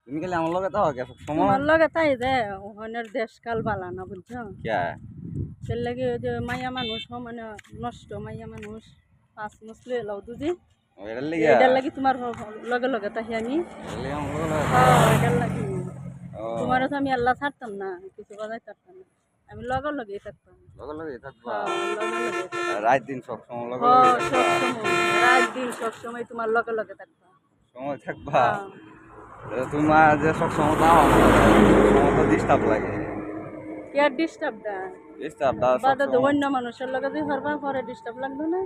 তুমি খালি আমার লগে তাও কে সব সময় তোমার লগে তাই দে ওখানের দেশকাল বালা না বুঝছো কে এর লাগে ওই যে মাইয়া মানুষ মানে নষ্ট মাইয়া মানুষ পাঁচ মুসলে লাউ দুজি এটার লিগে এটার লাগি তোমার লগে লগে তাহি আমি এটার লিগে আমার লগে এটার লাগি ও তোমারও তো আমি আল্লাহ ছাড়তাম না কিছু বাজাই ছাড়তাম না আমি লগে লগেই থাকতাম লগে লগে থাকবা লগে লগে রাত দিন সব সময় লগে লগে থাকবা সবসময় রাত দিন সবসময় তোমার লগে লগে থাকবা সময় থাকবা তোমার যে সব সময় দাও আমার সময় তো ডিস্টার্ব লাগে কে ডিস্টার্ব দেয় ডিস্টার্ব দাও বাদে তো অন্য মানুষের লগে দিয়ে হরবা পরে ডিস্টার্ব লাগবে না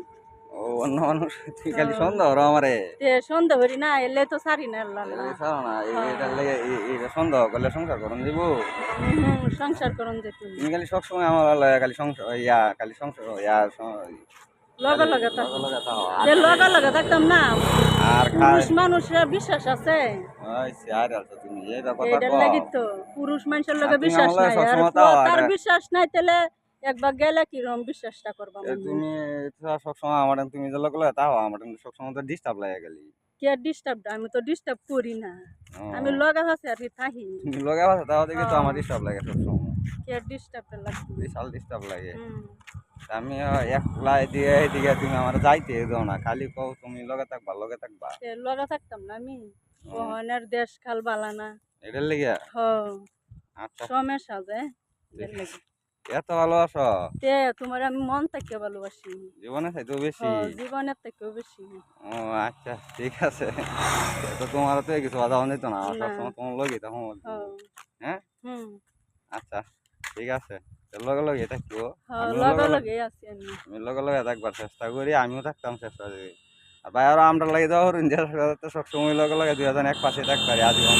ও অন্য মানুষ তুমি খালি সন্দেহ করো আমারে তে সন্দেহ করি না এলে তো সারি না আল্লাহ আল্লাহ। ছাড়ো না এটার লেগে এটা সন্দেহ করলে সংসার করুন দিব সংসার করুন যে তুমি তুমি খালি সবসময় আমার খালি সংসার খালি সংসার লগে লগে থাকো লগে তাও যে লগে লগে থাকতাম না আর পুরুষ মানুষের বিশ্বাস আছে তুমি এইটা কথা এইটার কও লাগি তো পুরুষ মানুষের লগে তুমি বিশ্বাস আমার লগে নাই আর সবসময় তাও তার বিশ্বাস নাই তাহলে একবার গেলে কিরম বিশ্বাসটা করবা তুমি সবসময় আমার তুমি যে লগে লগে তাও আমার সবসময় তো ডিস্টার্ব লাগে গেলি কে ডিস্টার্ব আমি তো ডিস্টার্ব করি না আমি লগে আছে আর কি থাকি তুমি লগে আছে তাও দেখি তো আমার ডিস্টার্ব লাগে সবসময় কে ডিস্টার্ব লাগবে বিশাল ডিস্টার্ব লাগে আমি একলা দিয়ে এদিকে তুমি আমার যাইতে দাও না খালি কও তুমি লগে থাকবা লগে থাকতাম না আমি ওখানের দেশ খাল বালা না এটার লেগে হ আচ্ছা সমস্যা যে এর লাগি। এত ভালোবাসো তে তোমার আমি মন থেকে ভালোবাসি জীবনে চাইতেও বেশি জীবনের থেকেও বেশি ও আচ্ছা ঠিক আছে তো তোমার তো কিছু বাধা দিত না আমার সবসময় তোমার লগে তখন হ্যাঁ আচ্ছা ঠিক আছে লগে লগে থাকবো লগে লগে আছি আমি আমি লগে লগে থাকবার চেষ্টা করি আমিও থাকতাম চেষ্টা করি আর ভাই আরো আমরা লাগে যাওয়ার সবসময় লগে লগে 2001 পাশে থাকতে পারি আজীবন